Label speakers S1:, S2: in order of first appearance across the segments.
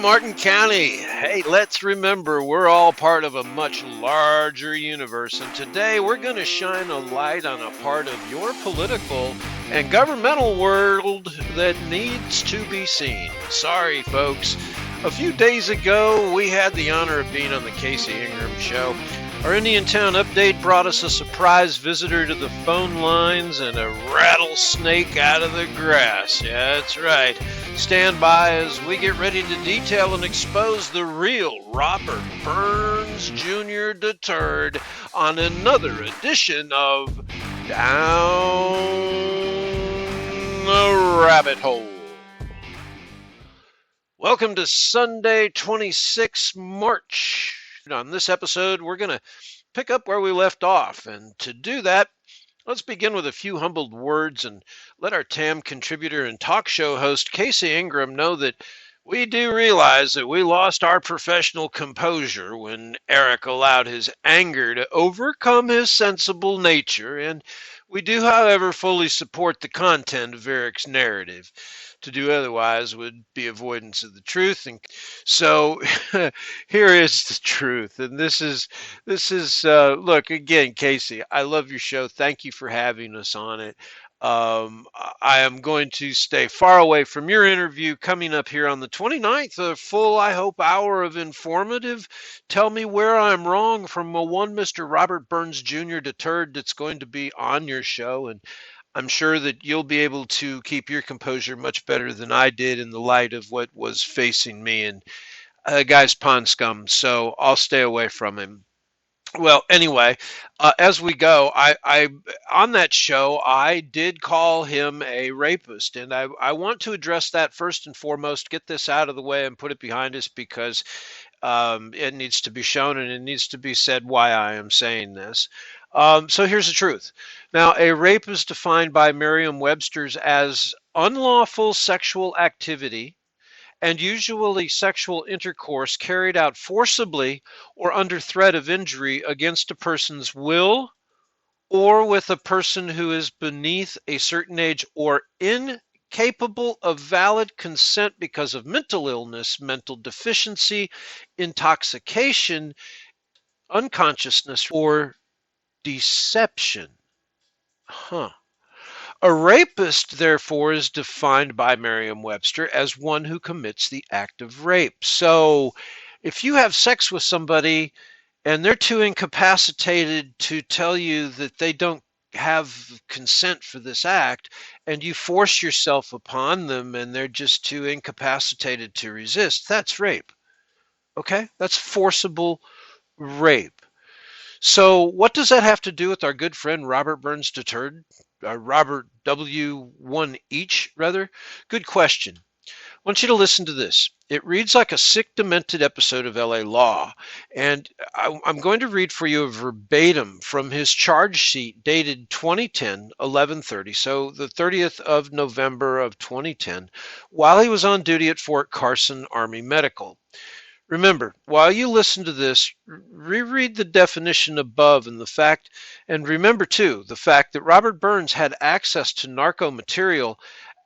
S1: Martin County. Hey, let's remember we're all part of a much larger universe, and today we're going to shine a light on a part of your political and governmental world that needs to be seen. Sorry, folks. A few days ago, we had the honor of being on the Casey Ingram Show. Our Indiantown update brought us a surprise visitor to the phone lines and a rattlesnake out of the grass. Yeah, that's right. Stand by as we get ready to detail and expose the real Robert Burns Jr. III on another edition of Down the Rabbit Hole. Welcome to Sunday, 26 March. On this episode, we're going to pick up where we left off. And to do that, let's begin with a few humbled words and let our TAM contributor and talk show host, Casey Ingram, know that we do realize that we lost our professional composure when Eric allowed his anger to overcome his sensible nature. And we do, however, fully support the content of Eric's narrative. To do otherwise would be avoidance of the truth. And so here is the truth. And this is look, again, Casey, I love your show. Thank you for having us on it. I am going to stay far away from your interview coming up here on the 29th, a full, I hope, hour of informative. Tell me where I'm wrong from a one Mr. Robert Burns Jr. deterred that's going to be on your show. And I'm sure that you'll be able to keep your composure much better than I did in the light of what was facing me. And guy's pond scum, so I'll stay away from him. Well, anyway, as we go, I on that show, I did call him a rapist, and I want to address that first and foremost, get this out of the way and put it behind us because it needs to be shown and it needs to be said why I am saying this. So here's the truth. Now, a rape is defined by Merriam-Webster's as unlawful sexual activity and usually sexual intercourse carried out forcibly or under threat of injury against a person's will or with a person who is beneath a certain age or incapable of valid consent because of mental illness, mental deficiency, intoxication, unconsciousness, or deception. A rapist, therefore, is defined by Merriam-Webster as one who commits the act of rape. So if you have sex with somebody and they're too incapacitated to tell you that they don't have consent for this act, and you force yourself upon them and they're just too incapacitated to resist, that's rape. Okay? That's forcible rape. So what does that have to do with our good friend Robert Burns III? Robert W. each, rather? Good question. I want you to listen to this. It reads like a sick, demented episode of LA Law. And I'm going to read for you a verbatim from his charge sheet dated 2010, 11/30, so the 30th of November of 2010, while he was on duty at Fort Carson Army Medical. Remember, while you listen to this, reread the definition above and remember too, the fact that Robert Burns had access to narco material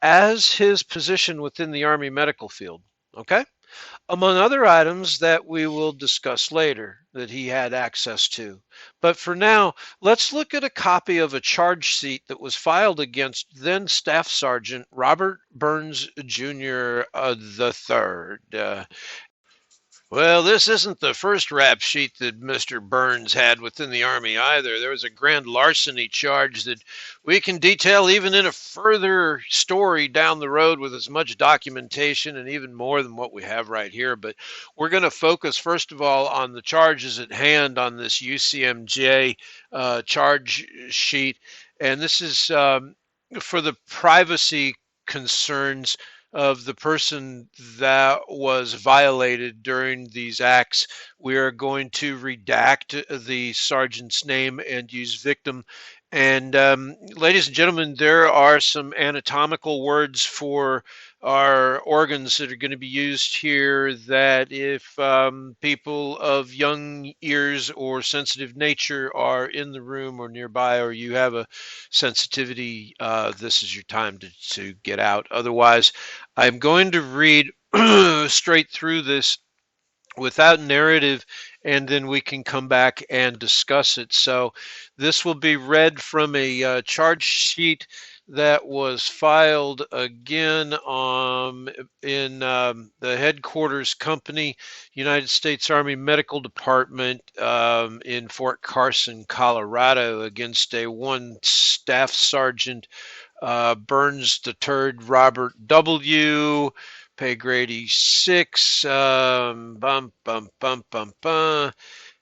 S1: as his position within the Army medical field, okay? Among other items that we will discuss later that he had access to. But for now, let's look at a copy of a charge sheet that was filed against then Staff Sergeant Robert Burns Jr. III. Well, this isn't the first rap sheet that Mr. Burns had within the Army either. There was a grand larceny charge that we can detail even in a further story down the road with as much documentation and even more than what we have right here. But we're going to focus, first of all, on the charges at hand on this UCMJ charge sheet. And this is for the privacy concerns of the person that was violated during these acts. We are going to redact the sergeant's name and use victim. And ladies and gentlemen, there are some anatomical words for our organs that are going to be used here that if people of young ears or sensitive nature are in the room or nearby, or you have a sensitivity, this is your time to get out. Otherwise, I'm going to read straight through this without narrative, and then we can come back and discuss it. So this will be read from a charge sheet that was filed again in the headquarters company, United States Army Medical Department in Fort Carson, Colorado, against a one Staff Sergeant Burns III Robert W. Pay grade E6,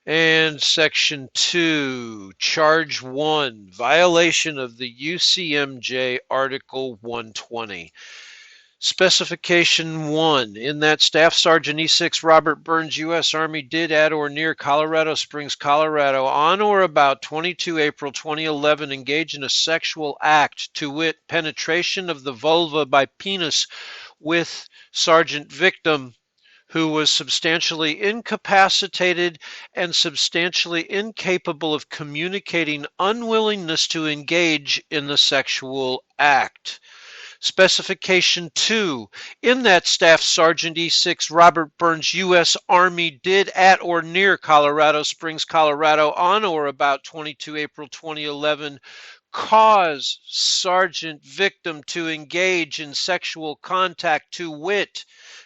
S1: and section 2, charge 1, violation of the UCMJ Article 120. Specification 1. In that Staff Sergeant E6 Robert Burns, U.S. Army, did at or near Colorado Springs, Colorado, on or about 22 April 2011, engage in a sexual act, to wit, penetration of the vulva by penis, with Sergeant victim, who was substantially incapacitated and substantially incapable of communicating unwillingness to engage in the sexual act. Specification 2. In that Staff Sergeant E6 Robert Burns, U.S. Army, did at or near Colorado Springs, Colorado, on or about 22 April 2011, cause Sergeant victim to engage in sexual contact, to wit,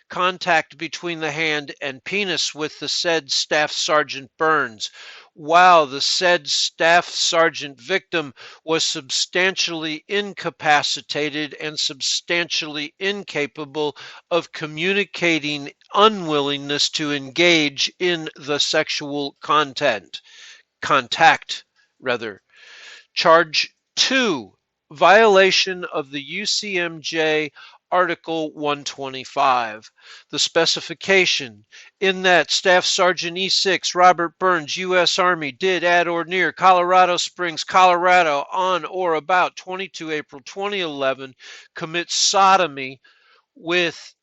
S1: contact between the hand and penis, with the said Staff Sergeant Burns, while the said Staff Sergeant victim was substantially incapacitated and substantially incapable of communicating unwillingness to engage in the sexual contact rather. Charge 2, violation of the UCMJ Article 125. The specification: in that Staff Sergeant E6 Robert Burns, U.S. Army, did at or near Colorado Springs, Colorado, on or about 22 April 2011, commit sodomy with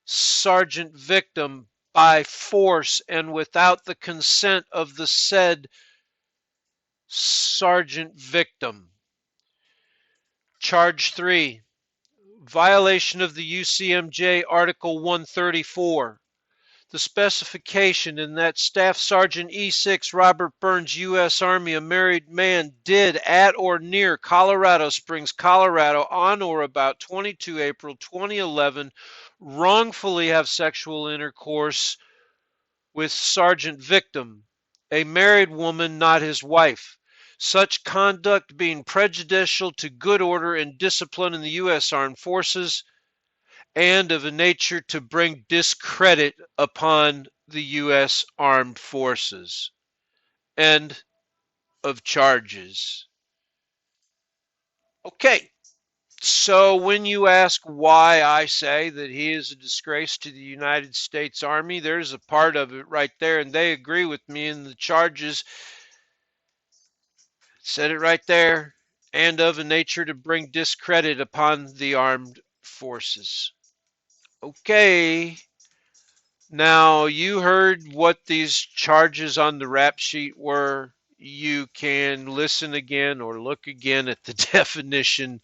S1: Sergeant victim by force and without the consent of the said Sergeant victim. Charge 3, violation of the UCMJ Article 134. The specification: in that Staff Sergeant E6 Robert Burns, U.S. Army, a married man, did at or near Colorado Springs, Colorado, on or about 22 April 2011, wrongfully have sexual intercourse with Sergeant victim, a married woman, not his wife. Such conduct being prejudicial to good order and discipline in the U.S. Armed Forces, and of a nature to bring discredit upon the U.S. Armed Forces. End of charges. Okay, so when you ask why I say that he is a disgrace to the United States Army, there's a part of it right there, and they agree with me in the charges. Said it right there, and of a nature to bring discredit upon the armed forces. Okay, now you heard what these charges on the rap sheet were. You can listen again or look again at the definition.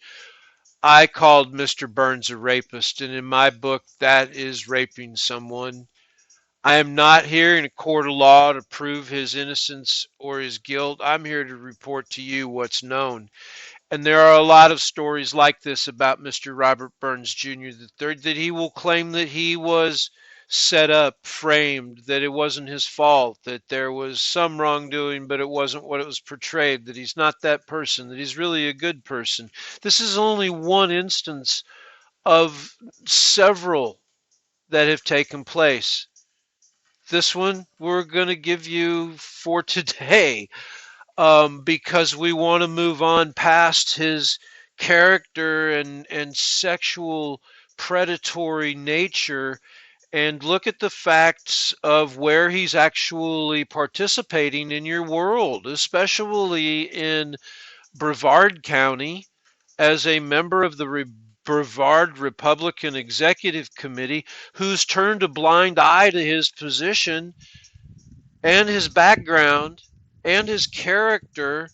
S1: I called Mr. Burns a rapist, and in my book, that is raping someone. I am not here in a court of law to prove his innocence or his guilt. I'm here to report to you what's known. And there are a lot of stories like this about Mr. Robert Burns Jr. III, that he will claim that he was set up, framed, that it wasn't his fault, that there was some wrongdoing, but it wasn't what it was portrayed, that he's not that person, that he's really a good person. This is only one instance of several that have taken place. This one we're going to give you for today, because we want to move on past his character and sexual predatory nature and look at the facts of where he's actually participating in your world, especially in Brevard County as a member of the Brevard Republican Executive Committee, who's turned a blind eye to his position and his background and his character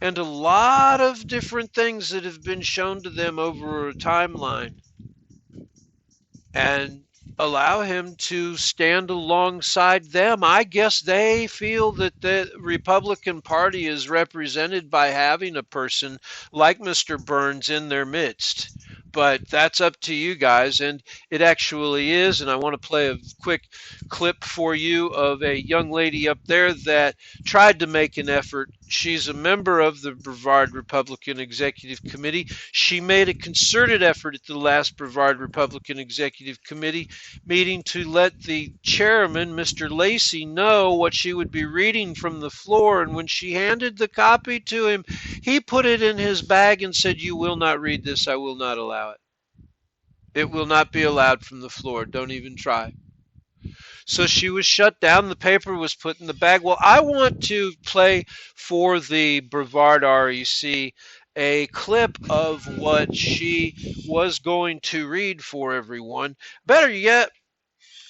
S1: and a lot of different things that have been shown to them over a timeline. And allow him to stand alongside them. I guess they feel that the Republican Party is represented by having a person like Mr. Burns in their midst. But that's up to you guys, and it actually is. And I want to play a quick clip for you of a young lady up there that tried to make an effort. She's a member of the Brevard Republican Executive Committee. She made a concerted effort at the last Brevard Republican Executive Committee meeting to let the chairman, Mr. Lacey, know what she would be reading from the floor. And when she handed the copy to him, he put it in his bag and said, "You will not read this. I will not allow it. It will not be allowed from the floor. Don't even try." So she was shut down. The paper was put in the bag. Well, I want to play for the Brevard REC a clip of what she was going to read for everyone. Better yet,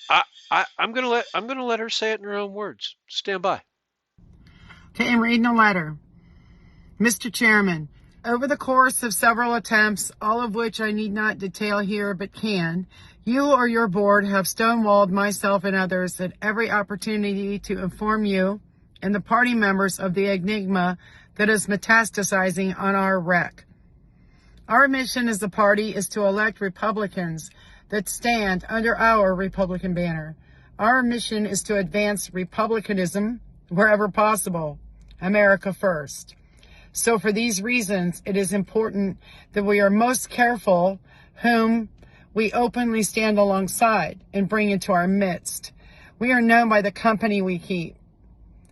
S1: I'm gonna let her say it in her own words. Stand by.
S2: Okay, I'm reading a letter. Mr. Chairman, over the course of several attempts, all of which I need not detail here but can, you or your board have stonewalled myself and others at every opportunity to inform you and the party members of the enigma that is metastasizing on our wreck. Our mission as a party is to elect Republicans that stand under our Republican banner. Our mission is to advance Republicanism wherever possible. America first. So for these reasons, it is important that we are most careful whom we openly stand alongside and bring into our midst. We are known by the company we keep.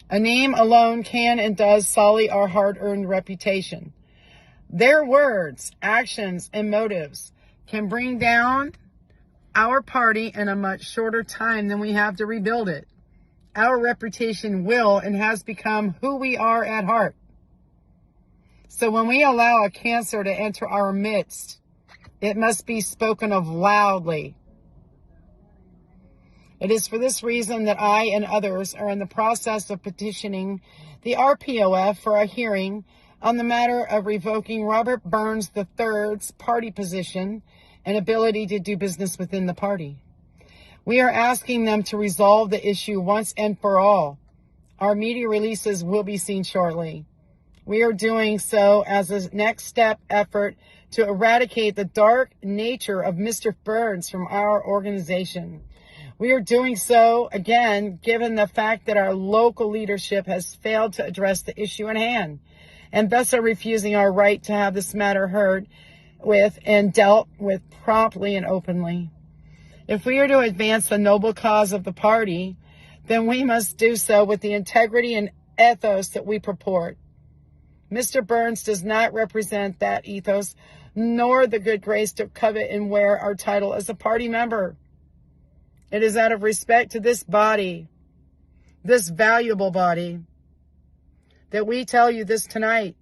S2: A name alone can and does sully our hard-earned reputation. Their words, actions, and motives can bring down our party in a much shorter time than we have to rebuild it. Our reputation will and has become who we are at heart. So when we allow a cancer to enter our midst, it must be spoken of loudly. It is for this reason that I and others are in the process of petitioning the RPOF for a hearing on the matter of revoking Robert Burns III's party position and ability to do business within the party. We are asking them to resolve the issue once and for all. Our media releases will be seen shortly. We are doing so as a next step effort to eradicate the dark nature of Mr. Burns from our organization. We are doing so, again, given the fact that our local leadership has failed to address the issue at hand, and thus are refusing our right to have this matter heard with and dealt with promptly and openly. If we are to advance the noble cause of the party, then we must do so with the integrity and ethos that we purport. Mr. Burns does not represent that ethos, nor the good grace to covet and wear our title as a party member. It is out of respect to this body, this valuable body, that we tell you this tonight.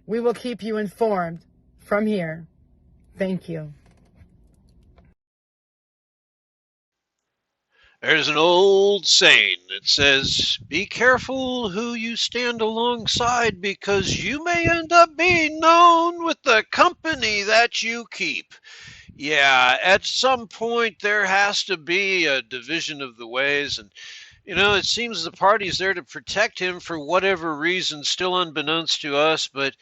S2: We will keep you informed from here. Thank you.
S1: There's an old saying that says, "Be careful who you stand alongside because you may end up being known with the company that you keep." Yeah, at some point there has to be a division of the ways, and it seems the party's there to protect him for whatever reason, still unbeknownst to us, but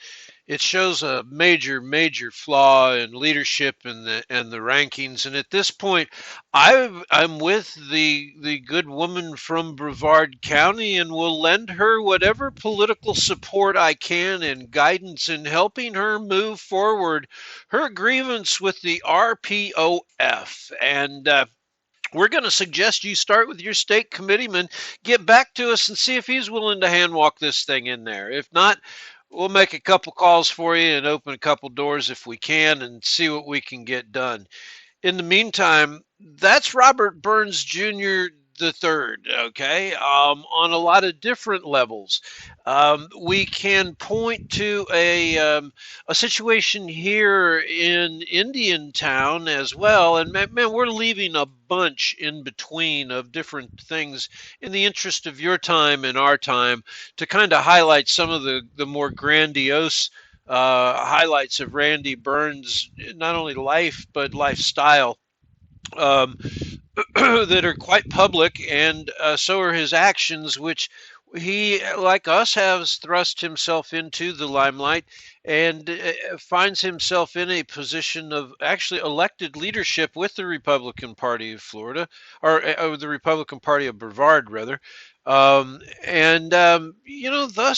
S1: it shows a major, major flaw in leadership and the rankings. And at this point, I'm with the good woman from Brevard County and will lend her whatever political support I can and guidance in helping her move forward her grievance with the RPOF. And we're going to suggest you start with your state committeeman, get back to us and see if he's willing to hand walk this thing in there. If not, we'll make a couple calls for you and open a couple doors if we can and see what we can get done. In the meantime, that's Robert Burns Jr. the third, okay, on a lot of different levels. We can point to a situation here in Indiantown as well, and man, we're leaving a bunch in between of different things in the interest of your time and our time to kind of highlight some of the more grandiose highlights of Randy Burns, not only life but lifestyle. um, that are quite public, and so are his actions, which he, like us, has thrust himself into the limelight and finds himself in a position of actually elected leadership with the Republican Party of Florida, or the Republican Party of Brevard, rather. Thus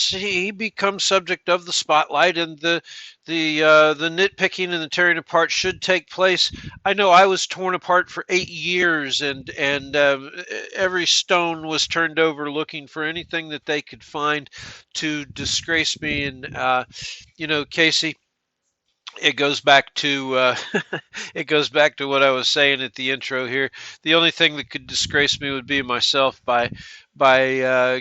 S1: he becomes subject of the spotlight, and the nitpicking and the tearing apart should take place. I know I was torn apart for 8 years, and every stone was turned over looking for anything that they could find to disgrace me. And Casey, it goes back to it goes back to what I was saying at the intro here. The only thing that could disgrace me would be myself by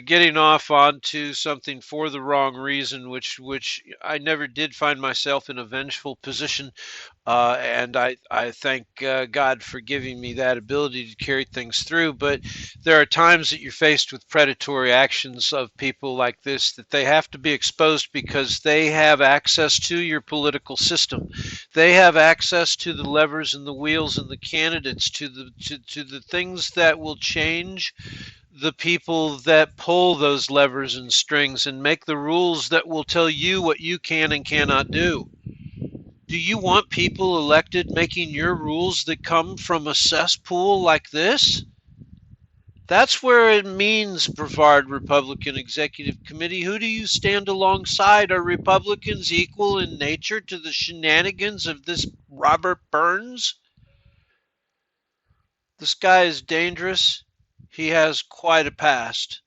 S1: getting off onto something for the wrong reason, which I never did find myself in a vengeful position, and I thank God for giving me that ability to carry things through. But there are times that you're faced with predatory actions of people like this that they have to be exposed because they have access to your political system. They have access to the levers and the wheels and the candidates, to the things that will change the people that pull those levers and strings and make the rules that will tell you what you can and cannot do. Do you want people elected making your rules that come from a cesspool like this? That's where it means, Brevard Republican Executive Committee. Who do you stand alongside? Are Republicans equal in nature to the shenanigans of this Robert Burns? This guy is dangerous. He has quite a past.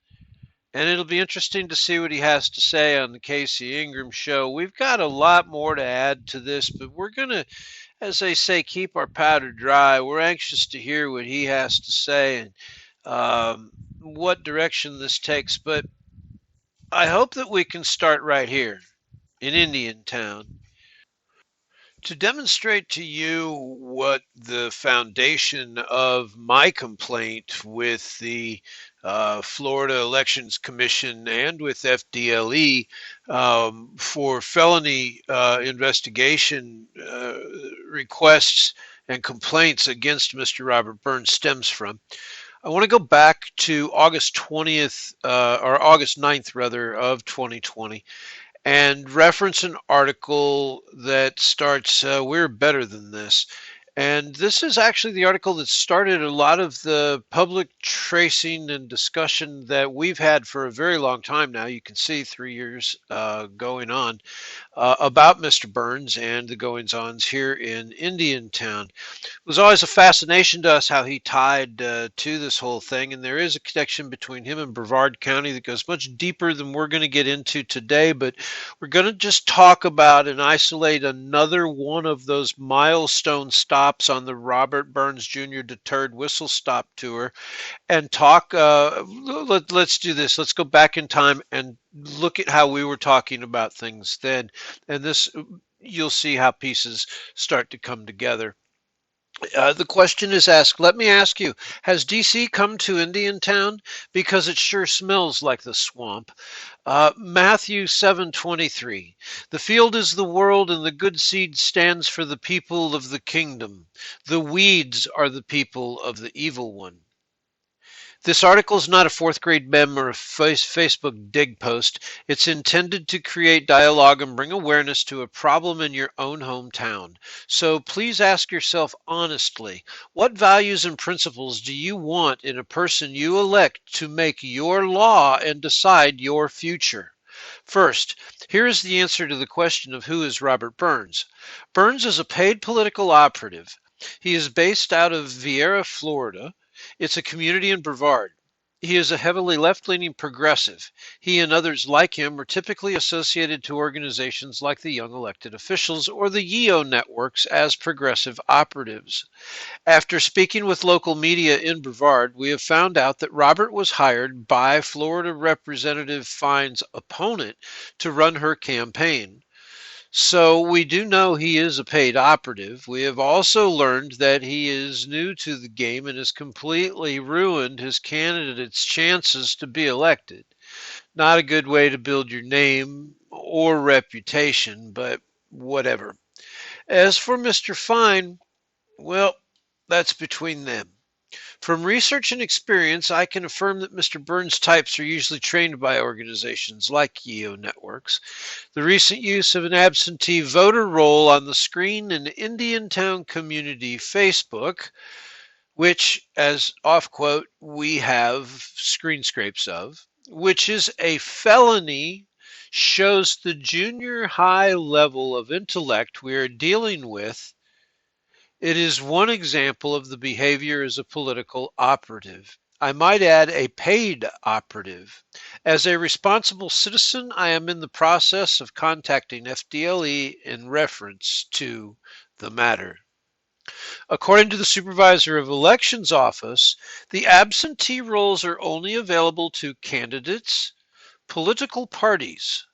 S1: And it'll be interesting to see what he has to say on the Casey Ingram show. We've got a lot more to add to this, but we're going to, as they say, keep our powder dry. We're anxious to hear what he has to say and what direction this takes. But I hope that we can start right here in Indiantown. To demonstrate to you what the foundation of my complaint with the Florida Elections Commission and with FDLE for felony investigation requests and complaints against Mr. Robert Burns stems from, I want to go back to August 20th, or August 9th, rather, of 2020, and reference an article that starts, "We're better than this." And this is actually the article that started a lot of the public tracing and discussion that we've had for a very long time now. You can see 3 years going on about Mr. Burns and the goings ons here in Indiantown. It was always a fascination to us how he tied to this whole thing, and there is a connection between him and Brevard County that goes much deeper than we're going to get into today. But we're going to just talk about and isolate another one of those milestone stops on the Robert Burns Jr. Deterred Whistle Stop Tour, and talk. Let's do this. Let's go back in time and look at how we were talking about things then, and this, you'll see how pieces start to come together. The question is asked, let me ask you, has DC come to Indiantown? Because it sure smells like the swamp. Matthew 7:23. The field is the world, and the good seed stands for the people of the kingdom. The weeds are the people of the evil one. This article is not a fourth grade mem or a Facebook dig post. It's intended to create dialogue and bring awareness to a problem in your own hometown. So please ask yourself honestly, what values and principles do you want in a person you elect to make your law and decide your future? First, here is the answer to the question of who is Robert Burns. Burns is a paid political operative. He is based out of Viera, Florida. It's a community in Brevard. He is a heavily left-leaning progressive. He and others like him are typically associated to organizations like the Young Elected Officials or the YEO networks as progressive operatives. After speaking with local media in Brevard, we have found out that Robert was hired by Florida Representative Fine's opponent to run her campaign. So we do know he is a paid operative. We have also learned that he is new to the game and has completely ruined his candidate's chances to be elected. Not a good way to build your name or reputation, but whatever. As for Mr. Fine, well, That's between them. From research and experience, I can affirm that Mr. Burns types are usually trained by organizations like YEO Networks. The recent use of an absentee voter roll on the screen in Indiantown Community Facebook, which, as off quote, we have screen scrapes of, which is a felony, shows the junior high level of intellect we are dealing with. It is one example of the behavior as a political operative. I might add a paid operative. As a responsible citizen, I am in the process of contacting FDLE in reference to the matter. According to the Supervisor of Elections Office, the absentee rolls are only available to candidates, political parties,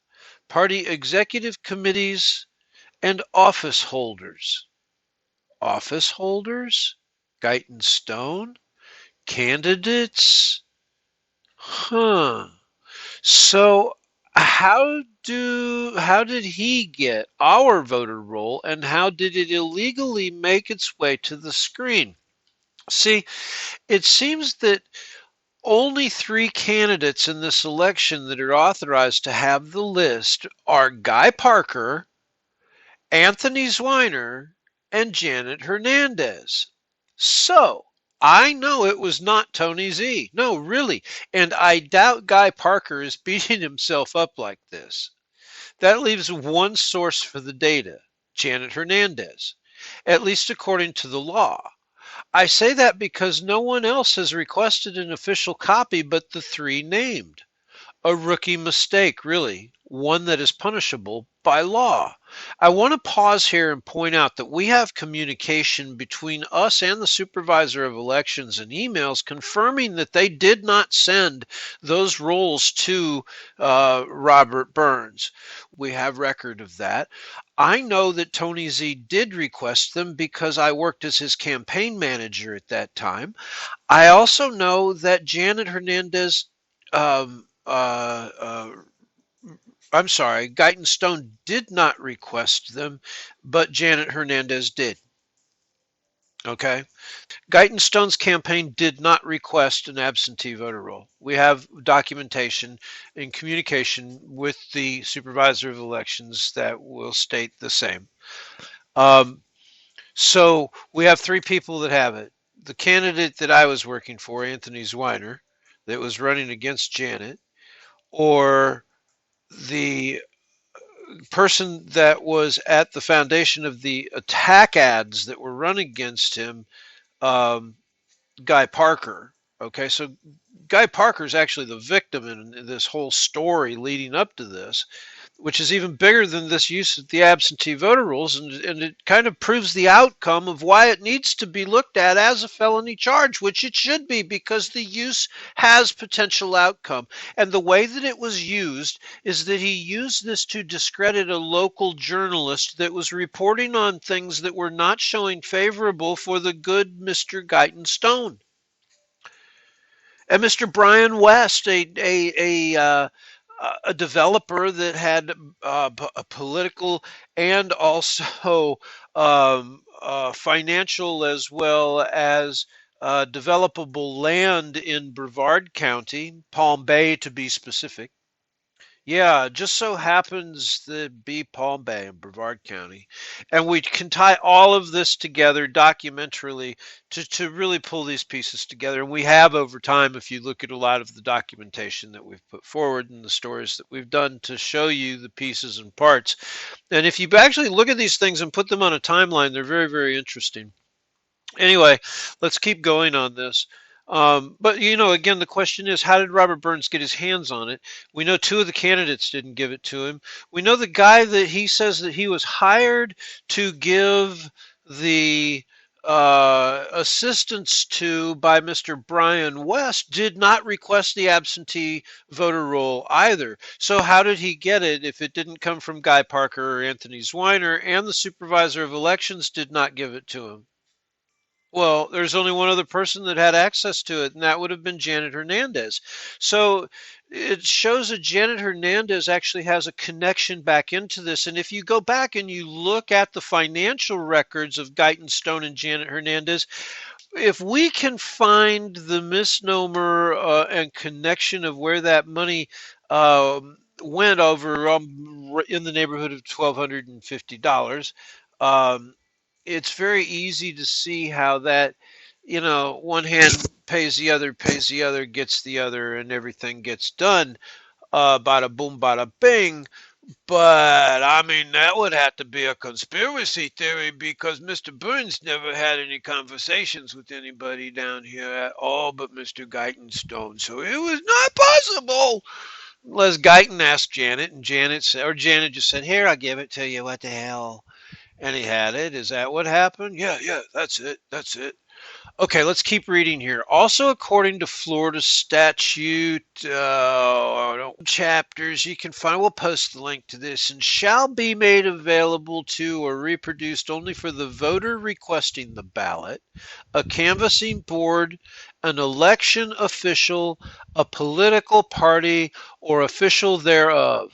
S1: party executive committees, and office holders. Office holders? Guyton Stone? Candidates? Huh. So how did he get our voter roll and how did it illegally make its way to the screen? See, it seems that only three candidates in this election that are authorized to have the list are Guy Parker, Anthony Zwiner, and Janet Hernandez. So, I know it was not Tony Z. No, really. And I doubt Guy Parker is beating himself up like this. That leaves one source for the data, Janet Hernandez, at least according to the law. I say that because no one else has requested an official copy but the three named. A rookie mistake, really, one that is punishable by law. I want to pause here and point out that we have communication between us and the supervisor of elections and emails confirming that they did not send those rolls to Robert Burns. We have record of that. I know that Tony Z did request them because I worked as his campaign manager at that time. I also know that Janet Hernandez I'm sorry, Guyton Stone did not request them, but Janet Hernandez did. Okay. Guyton Stone's campaign did not request an absentee voter roll. We have documentation and communication with the supervisor of elections that will state the same. Um, so we have three people that have it. The candidate that I was working for, Anthony Zwiner, that was running against Janet, or the person that was at the foundation of the attack ads that were run against him, um, Guy Parker. Okay, so Guy Parker is actually the victim in this whole story leading up to this, which is even bigger than this use of the absentee voter rules, and it kind of proves the outcome of why it needs to be looked at as a felony charge, which it should be because the use has potential outcome. And the way that it was used is that he used this to discredit a local journalist that was reporting on things that were not showing favorable for the good Mr. Guyton Stone. And Mr. Brian West, a developer that had a political and also financial as well as developable land in Brevard County, Palm Bay to be specific. Yeah, just so happens to be Palm Bay in Brevard County. And we can tie all of this together documentarily to really pull these pieces together. And we have over time, if you look at a lot of the documentation that we've put forward and the stories that we've done to show you the pieces and parts. And if you actually look at these things and put them on a timeline, they're very, very interesting. Anyway, let's keep going on this. But again, the question is, how did Robert Burns get his hands on it? We know two of the candidates didn't give it to him. We know the guy that he says that he was hired to give the assistance to by Mr. Brian West did not request the absentee voter roll either. So how did he get it if it didn't come from Guy Parker or Anthony Zwiner and the supervisor of elections did not give it to him? Well, there's only one other person that had access to it, and that would have been Janet Hernandez. So it shows that Janet Hernandez actually has a connection back into this. And if you go back and you look at the financial records of Guyton Stone and Janet Hernandez, if we can find the misnomer and connection of where that money went over in the neighborhood of $1,250, um, it's very easy to see how that, one hand pays the other, gets the other, and everything gets done. Bada boom, bada bing. But I mean, that would have to be a conspiracy theory because Mr. Burns never had any conversations with anybody down here at all but Mr. Guyton Stone. So it was not possible. Unless Guyton asked Janet, and Janet said, or Janet just said, "Here, I'll give it to you. What the hell?" And he had it. Is that what happened? Yeah, yeah, that's it. That's it. Okay, let's keep reading here. Also, according to Florida statute chapters, you can find, we'll post the link to this, and shall be made available to or reproduced only for the voter requesting the ballot, a canvassing board, an election official, a political party, or official thereof.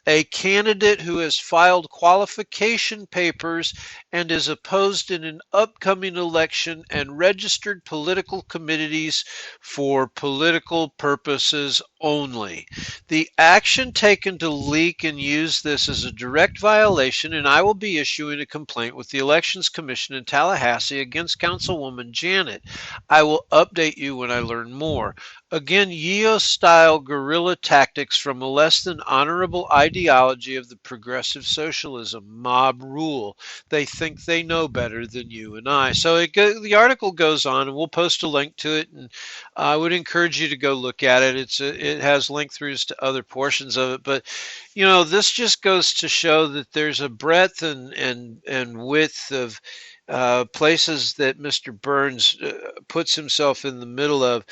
S1: A candidate who has filed qualification papers and is opposed in an upcoming election and registered political committees for political purposes only. The action taken to leak and use this is a direct violation, and I will be issuing a complaint with the Elections Commission in Tallahassee against Councilwoman Janet. I will update you when I learn more. Again, Yeo style guerrilla tactics from a less than honorable ideology of the progressive socialism, mob rule. They think they know better than you and I. So the article goes on, and we'll post a link to it, and I would encourage you to go look at it. It has link throughs to other portions of it, but this just goes to show that there's a breadth and width of places that Mr. Burns puts himself in the middle of.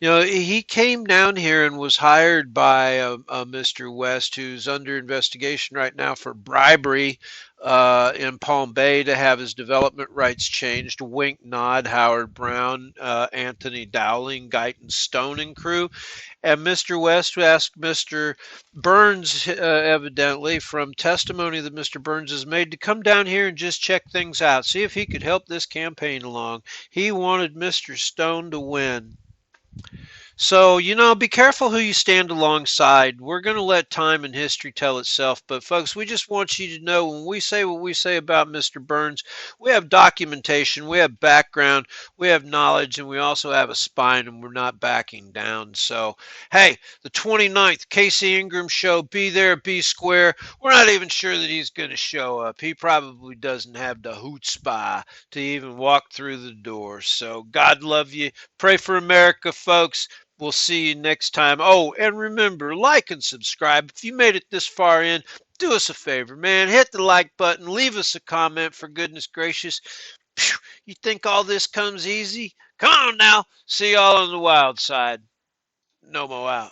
S1: He came down here and was hired by a Mr. West, who's under investigation right now for bribery in Palm Bay to have his development rights changed. Wink, nod, Howard Brown, Anthony Dowling, Guyton Stone and crew. And Mr. West asked Mr. Burns, evidently, from testimony that Mr. Burns has made, to come down here and just check things out, see if he could help this campaign along. He wanted Mr. Stone to win. So, be careful who you stand alongside. We're going to let time and history tell itself. But, folks, we just want you to know when we say what we say about Mr. Burns, we have documentation, we have background, we have knowledge, and we also have a spine, and we're not backing down. So, hey, the 29th Casey Ingram show, be there, be square. We're not even sure that he's going to show up. He probably doesn't have the chutzpah to even walk through the door. So, God love you. Pray for America, folks. We'll see you next time. Oh, and remember, like and subscribe. If you made it this far in, do us a favor, man. Hit the like button. Leave us a comment, for goodness gracious. Phew, you think all this comes easy? Come on now. See y'all on the wild side. Nomo out.